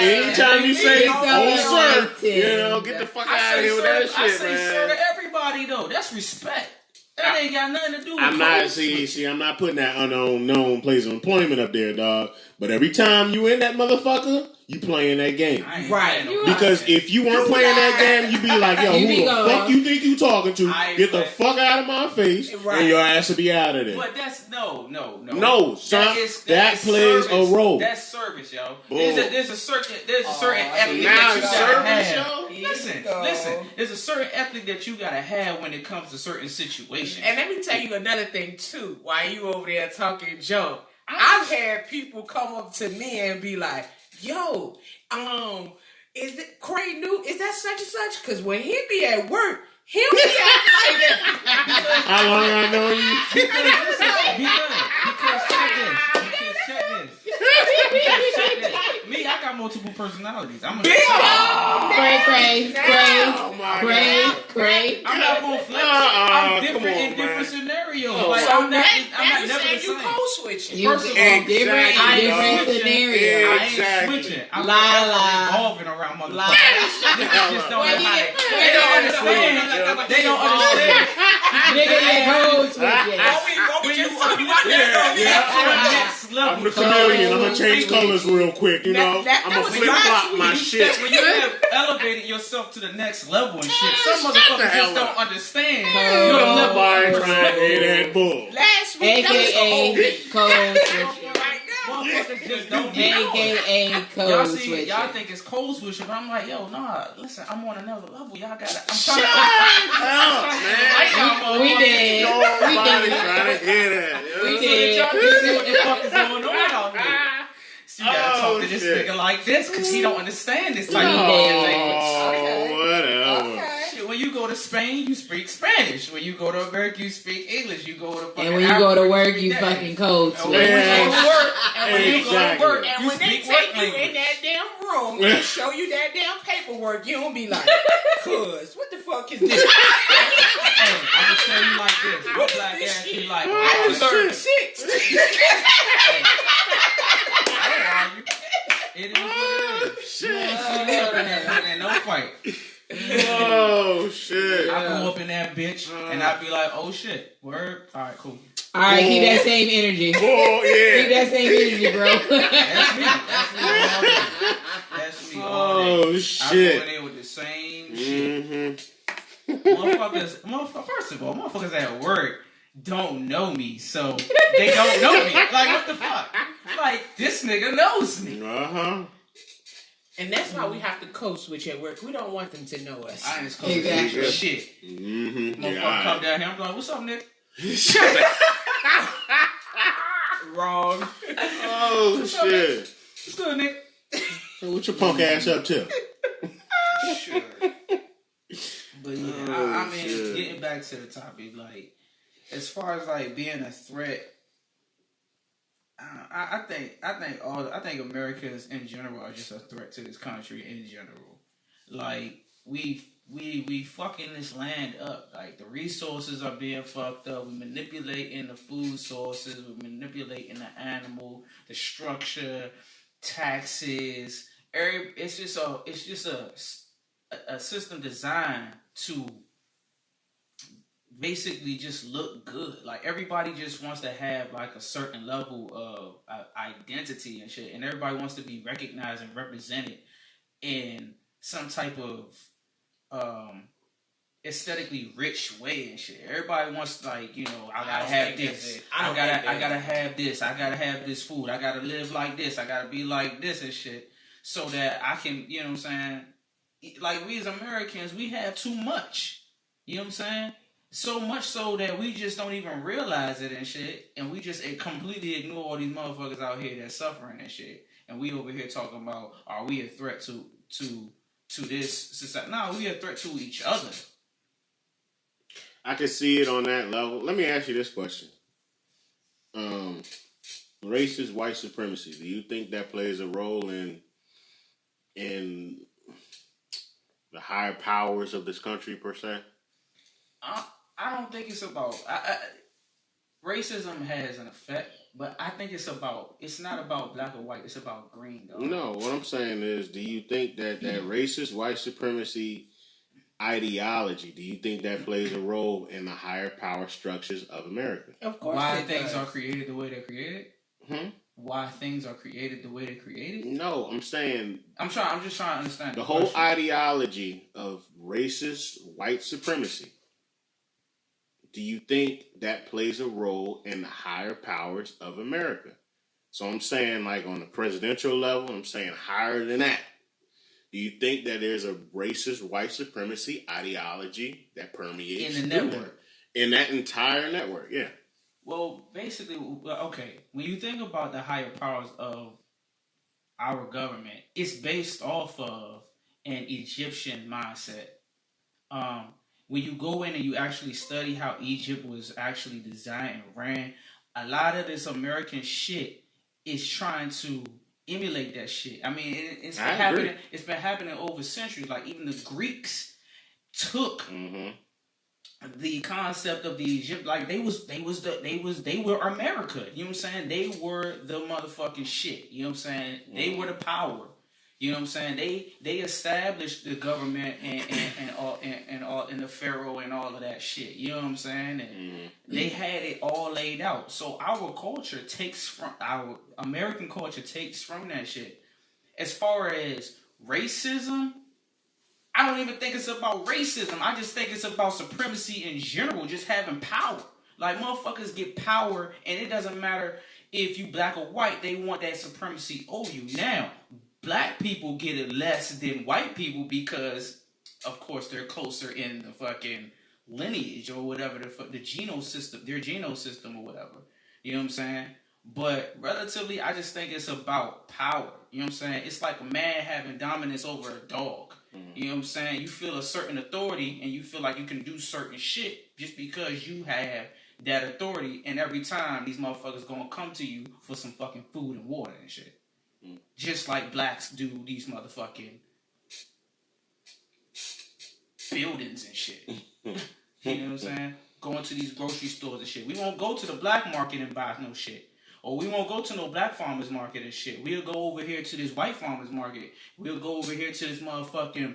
Anytime you say, "Oh, sir," get the fuck out of here with that shit, man. I say sir to everybody though. That's respect. That ain't got nothing to do with I'm not putting that unknown place of employment up there, dog. But every time you in that motherfucker, you playing that game. Right. Because if you weren't playing that game, you'd be like, yo, who the fuck you think you talking to? Get the fuck out of my face, and your ass will be out of there. But that's no, son. That plays a role. That's service, yo. There's a certain ethic that you gotta have. Listen. There's a certain ethic that you gotta have when it comes to certain situations. And let me tell you another thing too. While you over there talking junk, I've had people come up to me and be like, "Yo, is it KrayNupe? Is that such and such?" Because when he be at work, he'll be out like that. How long I know you? Because check this. Me, I got multiple personalities. I'm Cray. I'm not gonna flex. I'm different in different scenarios. Like I'm not never the same. You code switching. Different scenarios. I ain't switching. I'm evolving around motherfuckers. Niggas just don't know how to. They don't understand. Nigga, they code switching. I'm the chameleon. I'm gonna change colors real quick. You know, I'm gonna flip flop my shit. When you have elevated yourself to the next level and shit, some motherfuckers just don't understand. Nobody trying to hear that bull. Last week, AKA code switching. Motherfuckers just don't AKA code switching. Y'all think it's code switching, but I'm like, yo, nah. Listen, I'm on another level. Y'all gotta. I'm Shut trying up, man. We did. Nobody trying to hear that. We did. Y'all can see what the fuck is going on out here. So you gotta talk to this nigga like this because he don't understand this type of language. Whatever. Shit, when you go to Spain, you speak Spanish. When you go to America, you speak English. You go to fucking and when you go to work, you fucking code switch. And when you go to work, and you when they speak take work you language. in that damn room and show you that damn paperwork, you don't be like, "Cuz, what the fuck is this?" Hey, I'm gonna tell you like this. Your black ass be like, I deserve 6. I don't argue. It is what it is. You ain't see me up in that no fight. Oh shit! I go up in that bitch and I be like, "Oh shit, word, all right, cool." All right, keep that same energy. Oh yeah. Keep that same energy, bro. That's me. All day. Oh shit! I go in there with the same shit. Motherfuckers. First of all, motherfuckers at work don't know me, so they don't know me. Like, what the fuck? Like, this nigga knows me. And that's why we have to code switch at work. We don't want them to know us. I ain't code switch shit. Motherfucker come down here, I'm like, "What's up, nigga?" Wrong. Oh shit! What's good, nigga? So what your punk ass up to? Sure. But yeah, I mean, getting back to the topic, like, as far as like being a threat, I think Americans in general are just a threat to this country in general. Like we fucking this land up. Like the resources are being fucked up. We manipulating the food sources. We manipulating the animal, the structure, taxes. It's just a system designed to basically just look good. Like everybody just wants to have like a certain level of identity and shit, and everybody wants to be recognized and represented in some type of aesthetically rich way and shit. Everybody wants, like, you know, I gotta have this. I gotta have this. I gotta have this food. I gotta live like this. I gotta be like this and shit, so that I can, you know what I'm saying? Like, we as Americans, we have too much. You know what I'm saying? So much so that we just don't even realize it and shit, and we just completely ignore all these motherfuckers out here that's suffering and shit. And we over here talking about, are we a threat to this society? No, we a threat to each other. I can see it on that level. Let me ask you this question. Racist white supremacy. Do you think that plays a role in the higher powers of this country per se? I don't think it's about... racism has an effect, but I think it's not about black or white, it's about green, though. No, what I'm saying is, do you think that racist white supremacy ideology, do you think that plays a role in the higher power structures of America? Of course. Why things are created the way they're created? why things are created the way they're created? No, I'm saying I'm just trying to understand the whole ideology of racist white supremacy. Do you think that plays a role in the higher powers of America? So I'm saying, like, on the presidential level, I'm saying higher than that. Do you think that there's a racist white supremacy ideology that permeates in the network? In that entire network, yeah. Well, basically, okay, when you think about the higher powers of our government, it's based off of an Egyptian mindset. When you go in and you actually study how Egypt was actually designed and ran, a lot of this American shit is trying to emulate that shit. I mean, it's been happening. It's been happening over centuries. Like even the Greeks took the concept of the Egypt. Like they were America. You know what I'm saying? They were the motherfucking shit. You know what I'm saying? They were the power. You know what I'm saying? They established the government and the pharaoh and all of that shit. You know what I'm saying? And they had it all laid out. So our culture our American culture takes from that shit. As far as racism, I don't even think it's about racism. I just think it's about supremacy in general, just having power. Like motherfuckers get power, and it doesn't matter if you black or white. They want that supremacy over you now. Black people get it less than white people because, of course, they're closer in the fucking lineage or whatever, the genome system, their genome system or whatever. You know what I'm saying? But relatively, I just think it's about power. You know what I'm saying? It's like a man having dominance over a dog. You know what I'm saying? You feel a certain authority and you feel like you can do certain shit just because you have that authority. And every time these motherfuckers gonna come to you for some fucking food and water and shit. Just like blacks do these motherfucking buildings and shit. You know what I'm saying? Going to these grocery stores and shit. We won't go to the black market and buy no shit. Or we won't go to no black farmers market and shit. We'll go over here to this white farmers market. We'll go over here to this motherfucking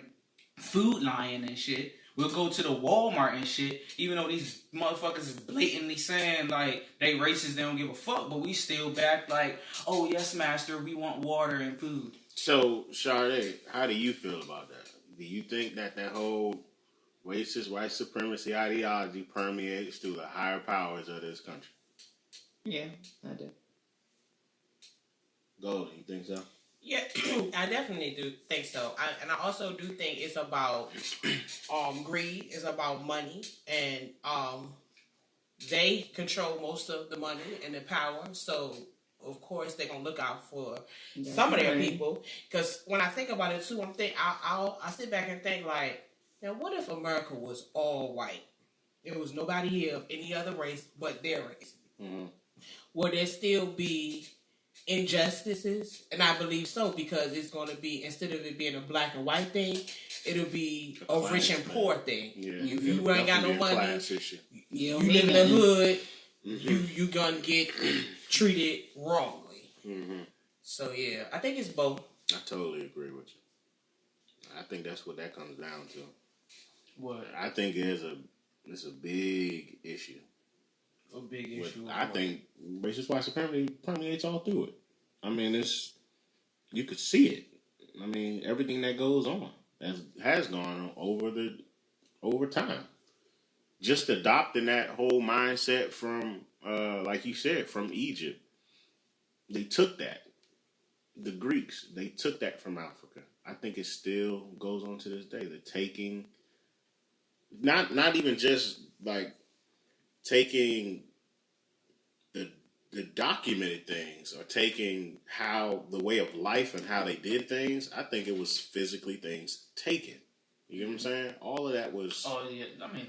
Food Lion and shit. We'll go to the Walmart and shit, even though these motherfuckers is blatantly saying, like, they racist, they don't give a fuck, but we still back like, oh, yes, master, we want water and food. So, Sade, how do you feel about that? Do you think that whole racist white supremacy ideology permeates through the higher powers of this country? Yeah, I do. Golden, you think so? Yeah, I definitely do think so. And I also do think it's about greed. It's about money, and they control most of the money and the power. So of course they're gonna look out for some of their people. Because when I think about it too, I sit back and think like, now what if America was all white? There was nobody here of any other race but their race. Would there still be injustices? And I believe so, because it's going to be, instead of it being a black and white thing, it'll be a rich and poor thing. Yeah, if you ain't got no money, you live in the hood, you gonna get treated wrongly. So yeah, I think it's both. I totally agree with you. I think that's what that comes down to. What? I think it's a big issue. A big issue. I think racist white supremacy permeates all through it. I mean, you could see it. I mean, everything that goes on has gone on over time. Just adopting that whole mindset from, like you said, from Egypt. They took that. The Greeks, they took that from Africa. I think it still goes on to this day. The taking, not even just like taking the documented things, or taking how the way of life and how they did things. I think it was physically things taken. You know what I'm saying? All of that was. Oh yeah, I mean,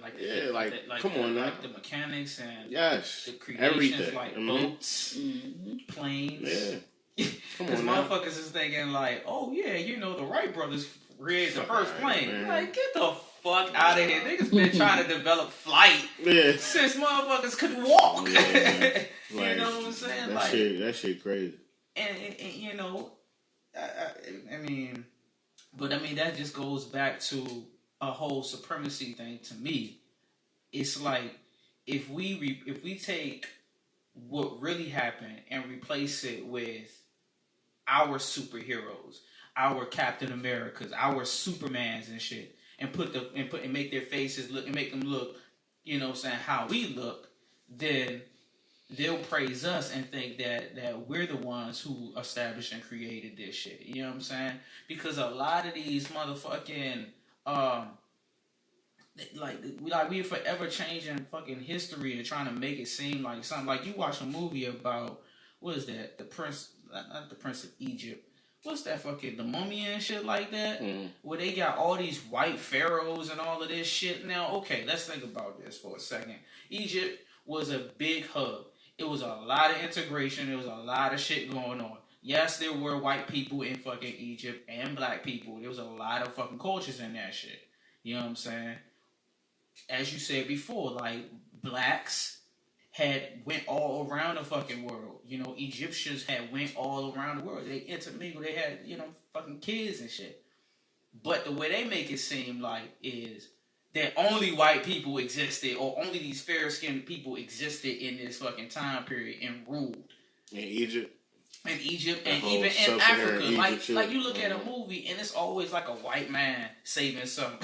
come on now, like the mechanics and the creations, everything, like boats, planes. Yeah, because motherfuckers is thinking like, oh yeah, the Wright brothers created the first plane. Man. Like, get the fuck out of here. Niggas been trying to develop flight since motherfuckers could walk. Yeah, you know what I'm saying? That shit crazy. And I mean, that just goes back to a whole supremacy thing to me. It's like, if we take what really happened and replace it with our superheroes, our Captain Americas, our Supermans and shit, and make their faces look and make them look, you know what I'm saying, how we look, then they'll praise us and think that we're the ones who established and created this shit. You know what I'm saying? Because a lot of these motherfucking we're forever changing fucking history and trying to make it seem like something. Like you watch a movie about, what is that? The Prince, not the Prince of Egypt. What's that fucking, the Mummy and shit like that? Where they got all these white pharaohs and all of this shit. Now, okay, let's think about this for a second. Egypt was a big hub. It was a lot of integration. There was a lot of shit going on. Yes, there were white people in fucking Egypt and black people. There was a lot of fucking cultures in that shit. You know what I'm saying? As you said before, like, blacks had went all around the fucking world. You know, Egyptians had went all around the world. They intermingled. They had, you know, fucking kids and shit. But the way they make it seem like is that only white people existed, or only these fair-skinned people existed in this fucking time period and ruled. In Egypt? In Egypt and even in Africa. Like you look at a movie and it's always like a white man saving some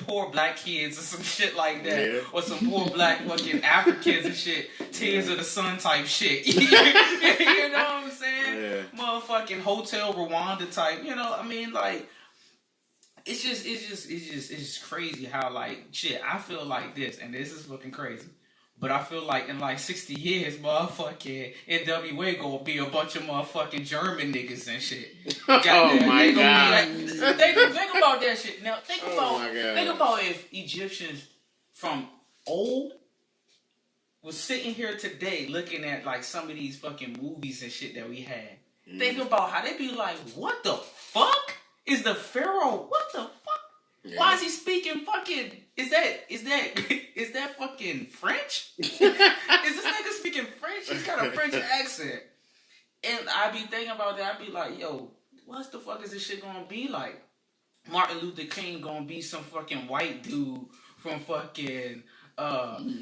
poor black kids or some shit like that. Yeah. Or some poor black fucking Africans and shit. Tears of the Sun type shit. You know what I'm saying? Yeah. Motherfucking Hotel Rwanda type. You know, I mean, like, it's just crazy how, like, shit, I feel like this, and this is fucking crazy. But I feel like in like 60 years, motherfucking NWA gonna be a bunch of motherfucking German niggas and shit. Oh my god! Like, think about that shit. Now think about if Egyptians from old was sitting here today looking at like some of these fucking movies and shit that we had. Think about how they be like, what the fuck is the pharaoh? What the fuck? Yeah. Why is he speaking fucking? Is that fucking French? Is this nigga speaking French? He's got a French accent. And I be thinking about that. I be like, yo, what the fuck is this shit gonna be like? Martin Luther King gonna be some fucking white dude from fucking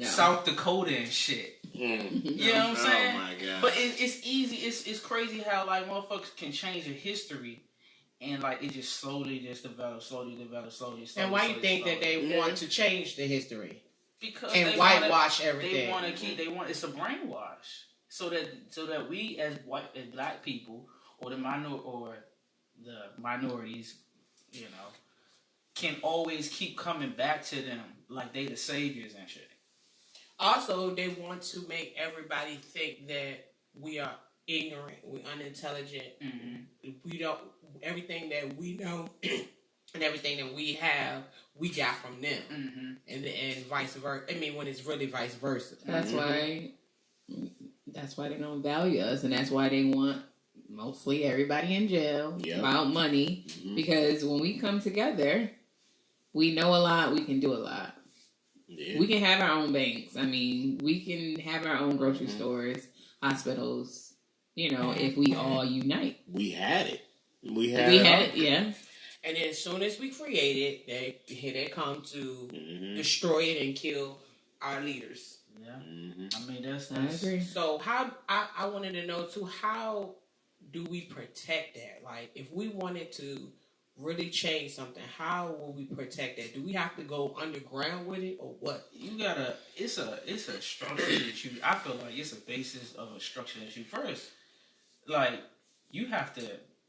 South Dakota and shit. You know what I'm saying? Oh my god! But it's easy. It's crazy how like motherfuckers can change the history. And like it just slowly develops. And why you think that they want to change the history? Because and they whitewash everything. It's a brainwash. So that we as black people or the minorities, you know, can always keep coming back to them like they the saviors and shit. Also, they want to make everybody think that we are ignorant, we're unintelligent. We don't. Everything that we know and everything that we have, we got from them, and vice versa. I mean, when it's really vice versa. That's why they don't value us, and that's why they want mostly everybody in jail about money. Because when we come together, we know a lot. We can do a lot. Yeah. We can have our own banks. I mean, we can have our own grocery stores, hospitals. You know, if we all unite. We had it. We had it, yeah. And then as soon as we create it, they come to destroy it and kill our leaders. Yeah. I mean, that's I agree. So how I wanted to know too, how do we protect that? Like, if we wanted to really change something, how will we protect that? Do we have to go underground with it or what? You gotta. It's a structure that you. I feel like it's a basis of a structure that you first. Like, you have to,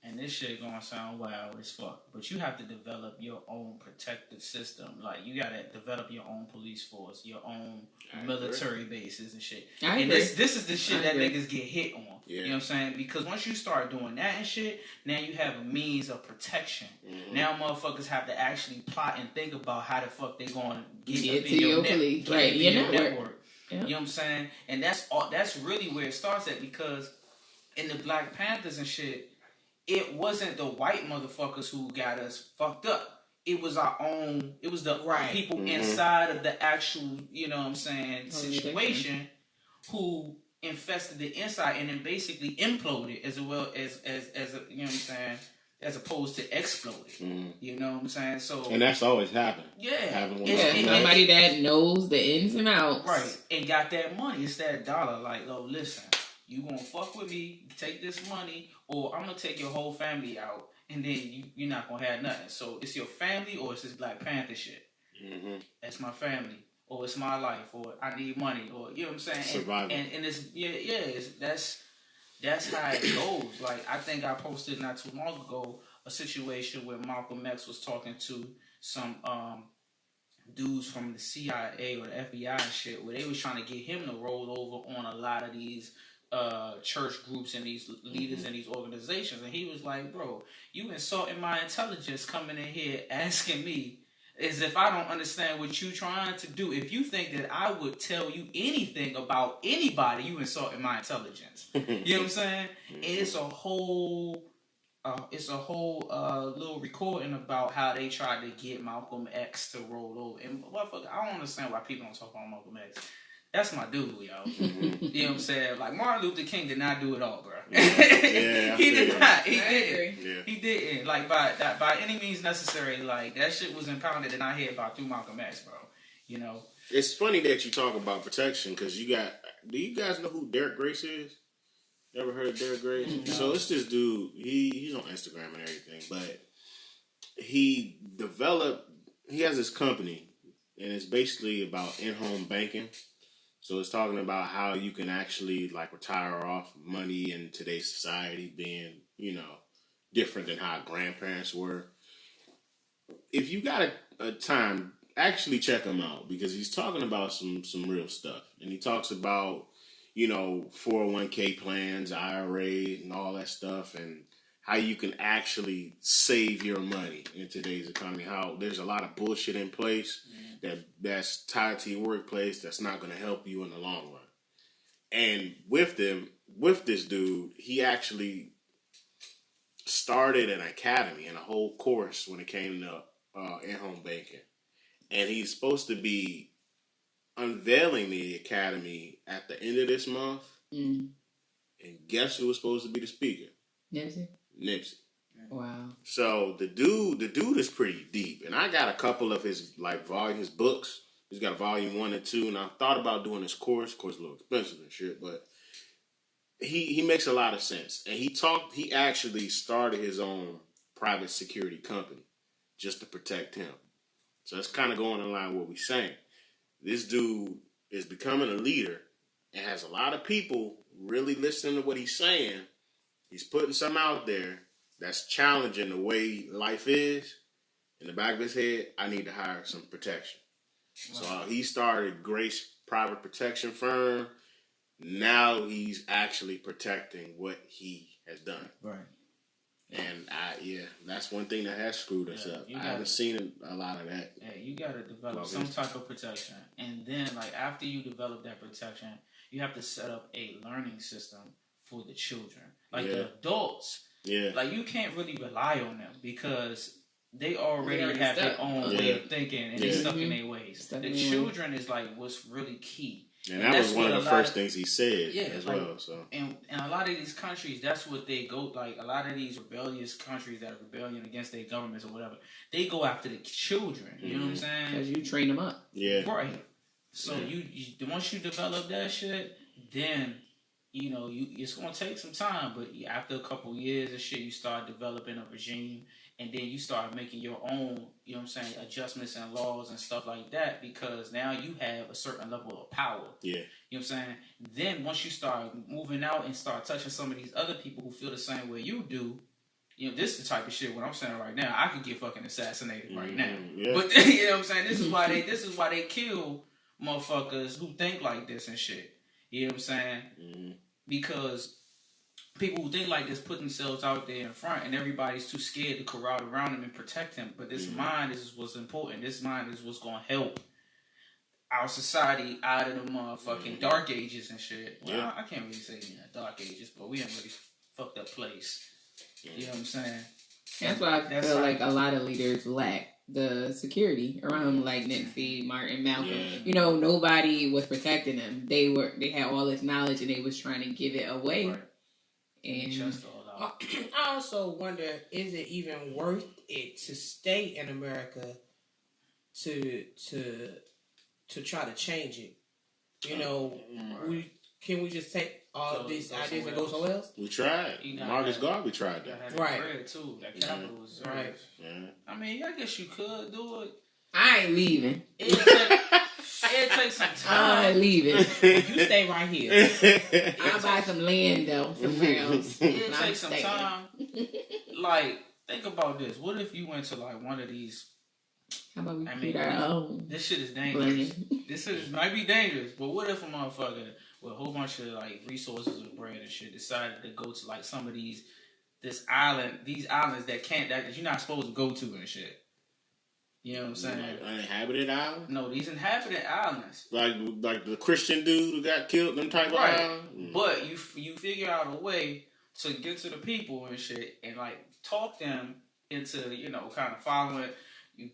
and this shit gonna sound wild as fuck, but you have to develop your own protective system. Like, you gotta develop your own police force, your own military bases and shit. And this is the shit that niggas get hit on. Yeah. You know what I'm saying? Because once you start doing that and shit, now you have a means of protection. Now motherfuckers have to actually plot and think about how the fuck they gonna get to your police, right? Your network. You know what I'm saying? And that's really where it starts at, because in the Black Panthers and shit, it wasn't the white motherfuckers who got us fucked up. It was our own. It was the people inside of the actual, you know what I'm saying, situation who infested the inside and then basically imploded as well as you know what I'm saying, as opposed to exploit it. Mm-hmm. You know what I'm saying? So, and that's always happened. Yeah. Somebody that knows the ins and outs. Right. And got that money. It's that dollar. Like, oh, listen, you gonna fuck with me, take this money, or I'm gonna take your whole family out, and then you're not gonna have nothing. So it's your family, or it's this Black Panther shit. Mm-hmm. That's my family, or it's my life, or I need money, or you know what I'm saying? Survival. And it's that's how it goes. Like, I think I posted not too long ago a situation where Malcolm X was talking to some dudes from the CIA or the FBI and shit, where they was trying to get him to roll over on a lot of these church groups and these leaders and these organizations. And he was like, bro, you insulting my intelligence coming in here asking me as if I don't understand what you trying to do. If you think that I would tell you anything about anybody, you insulting my intelligence. You know what I'm saying? And it's a whole little recording about how they tried to get Malcolm X to roll over. And motherfucker, I don't understand why people don't talk about Malcolm X. That's my dude, yo. You know what I'm saying? Like, Martin Luther King did not do it all, bro. Yeah, he did not. He didn't. Yeah. He didn't. Like, by any means necessary. Like, that shit was impounded and I hear about through Malcolm X, bro. You know. It's funny that you talk about protection because do you guys know who Derek Grace is? You ever heard of Derek Grace? No. So it's this dude. He's on Instagram and everything, but he has this company, and it's basically about in-home banking. So it's talking about how you can actually like retire off money in today's society, being, you know, different than how grandparents were. If you got a time, actually check him out because he's talking about some real stuff, and he talks about, you know, 401k plans, IRA, and all that stuff, and how you can actually save your money in today's economy. How there's a lot of bullshit in place that's tied to your workplace that's not going to help you in the long run. And with this dude, he actually started an academy and a whole course when it came to in-home banking. And he's supposed to be unveiling the academy at the end of this month. And guess who was supposed to be the speaker? Nipsey. Wow. So the dude is pretty deep, and I got a couple of his his books. He's got a volume 1 and 2, and I thought about doing this course. Of course, a little expensive and shit, but he makes a lot of sense. And he actually started his own private security company just to protect him. So that's kind of going in line with what we're saying. This dude is becoming a leader and has a lot of people really listening to what he's saying. He's putting some out there that's challenging the way life is. In the back of his head, I need to hire some protection. Wow. So he started Grace Private Protection Firm. Now he's actually protecting what he has done. Right. And that's one thing that has screwed us up. I haven't seen a lot of that. Yeah, you got to develop some type of protection. And then, like, after you develop that protection, you have to set up a learning system for the children. Like, the adults, like, you can't really rely on them because they already have their own way of thinking and they're stuck in their ways. The children is, like, what's really key. And that was one of the first things he said as well. So, and a lot of these countries, that's what they go, like, a lot of these rebellious countries that are rebellion against their governments or whatever, they go after the children. You know what I'm saying? Because you train them up. Yeah. Right. So you once you develop that shit, then, you know, it's going to take some time, but after a couple years and shit, you start developing a regime, and then you start making your own, you know what I'm saying, adjustments and laws and stuff like that, because now you have a certain level of power. Yeah. You know what I'm saying? Then once you start moving out and start touching some of these other people who feel the same way you do, you know, this is the type of shit, what I'm saying right now, I could get fucking assassinated right now. Yeah. But, you know what I'm saying, this is why they kill motherfuckers who think like this and shit. You know what I'm saying? Because people who think like this put themselves out there in front, and everybody's too scared to corral around them and protect them. But this mind is what's important. This mind is what's going to help our society out of the motherfucking dark ages and shit. Well, I can't really say dark ages, but we in a really fucked up place. You know what I'm saying? That's why I feel like a lot of leaders lack the security around, like Nipsey, Martin, Malcolm. Yeah. You know, nobody was protecting them. They had all this knowledge and they was trying to give it away. Right. And trust all I also wonder, is it even worth it to stay in America to try to change it? You know, can we just take all these ideas and go somewhere else? We tried. Marcus Garvey tried that. Right. Bread too. That capital was right. Yeah. I mean, I guess you could do it. I ain't leaving. It'd take some time. I ain't leaving. You stay right here. I'll buy some land though, somewhere else. It'd take some time. Like, think about this. What if you went to like one of these? How about we create our own? This shit is dangerous. This shit might be dangerous, but what if a motherfucker with a whole bunch of like resources and bread and shit decided to go to like some of these islands that you're not supposed to go to and shit? You know what I'm saying? Uninhabited islands? No, these inhabited islands. Like the Christian dude who got killed, them type of islands? But you figure out a way to get to the people and shit and like talk them into, you know, kind of following. You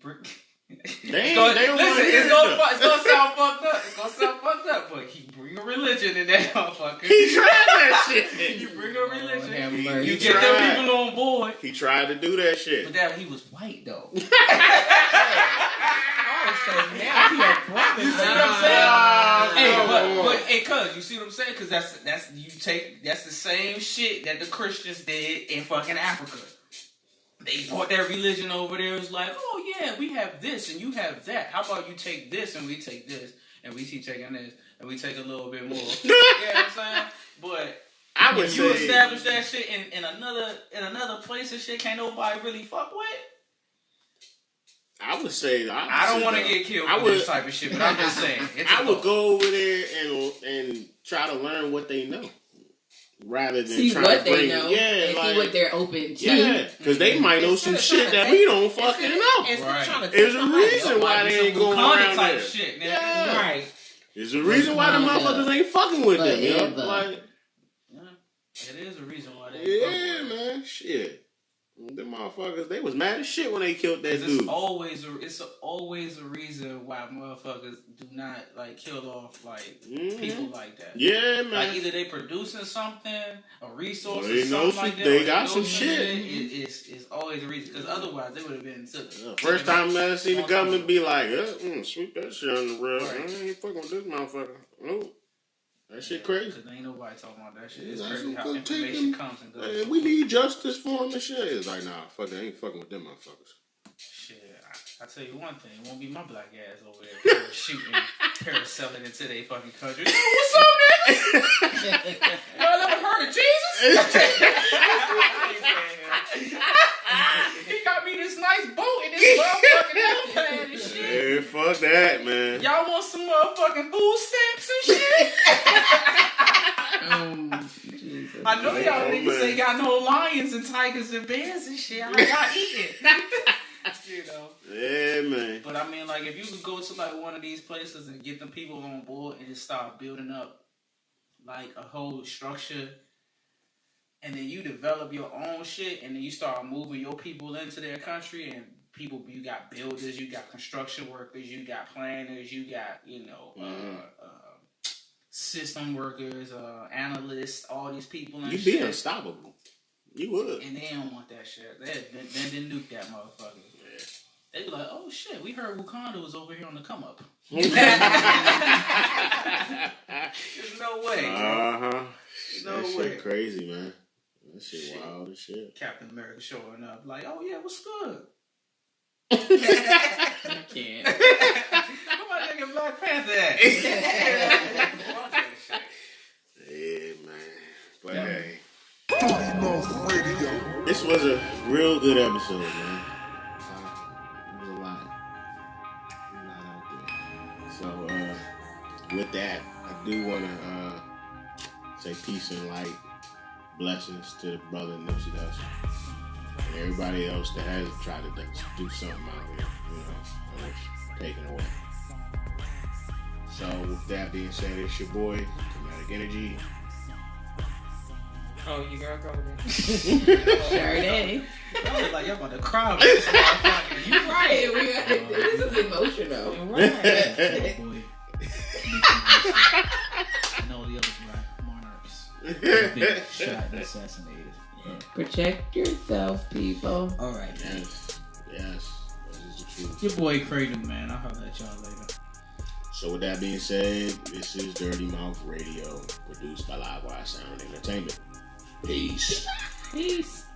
they don't listen, it's gonna sound fucked up. It's gonna sound fucked up, but he bring a religion in that motherfucker. He tried that shit. You bring a religion. You get them people on board. He tried to do that shit. But that he was white though. You see what I'm saying? Hey, cuz, you see what I'm saying? Cause that's the same shit that the Christians did in fucking Africa. They brought their religion over there. It's like, oh yeah, we have this and you have that. How about you take this and we take this and we keep taking this and we take a little bit more. You know what I'm saying? But I would you establish that shit in another place and shit can't nobody really fuck with. I would say I don't want to get killed with this type of shit, but I'm just saying. I would go over there and try to learn what they know. Rather than see trying what to bring, they know, and like, see what they're open to. Yeah, because they might know some shit that we don't fucking know. Right. There's a reason why they ain't going around type there. Shit, man. Yeah. Right. There's a reason why the motherfuckers ain't fucking with them, you know? Like, it is a reason why they ain't yeah, fucking with them. man, shit. Them motherfuckers, they was mad as shit when they killed that dude. It's always a reason why motherfuckers do not like kill off like people like that. Yeah, man. Like either they producing something, a resource, or something like that. They got some shit. It's always a reason because otherwise they would have been took. First time I seen the government be like, sweep that shit on the rail. Right. I ain't fucking with this motherfucker. Nope. That shit crazy. Cause ain't nobody talking about that shit. It's crazy how information comes and goes. We need justice for them and shit. It's like, nah, fuck it. I ain't fucking with them motherfuckers. Shit, I tell you one thing. It won't be my black ass over there shooting, parasailing into their fucking country. Yo, what's up, nigga? Y'all ever heard of Jesus? He got me this nice boat and this motherfucking airplane and shit. Yeah, fuck that, man. Y'all want some motherfucking food stamps and shit? Jesus. I know y'all niggas ain't got no lions and tigers and bears and shit. Y'all eating. You know. Yeah, man. But I mean, like, if you could go to like one of these places and get them people on board and just start building up like a whole structure, and then you develop your own shit, and then you start moving your people into their country, and people, you got builders, you got construction workers, you got planners, you got, you know, system workers, analysts, all these people and you shit. be unstoppable. You would. And they don't want that shit. They nuke that motherfucker. Yeah. They be like, oh shit, we heard Wakanda was over here on the come up. There's no way. Uh-huh. No that way. shit crazy, man. That shit wild as shit. Captain America showing up like, oh yeah, what's good? I can't. Where my nigga Black Panther at? Yeah, man. But hey. This was a real good episode, man. It was a lot out there. So, with that, I do want to say peace and light, blessings to the brother Nipsey Hussle, and everybody else that has tried to do something out here, you know, and was taken away. So, with that being said, it's your boy, Kinetic Energy. Oh, you gotta go there. Sure did. I was like, y'all about to cry. You right. This is emotional. Right. And all the other black monarchs have been shot and assassinated. Protect yourself, people. All right. Yes. That is the truth. Your boy KrayNupe, man. I'll holler at y'all later. So with that being said, this is Dirty Mouth Radio, produced by Livewire Sound Entertainment. Peace. Peace.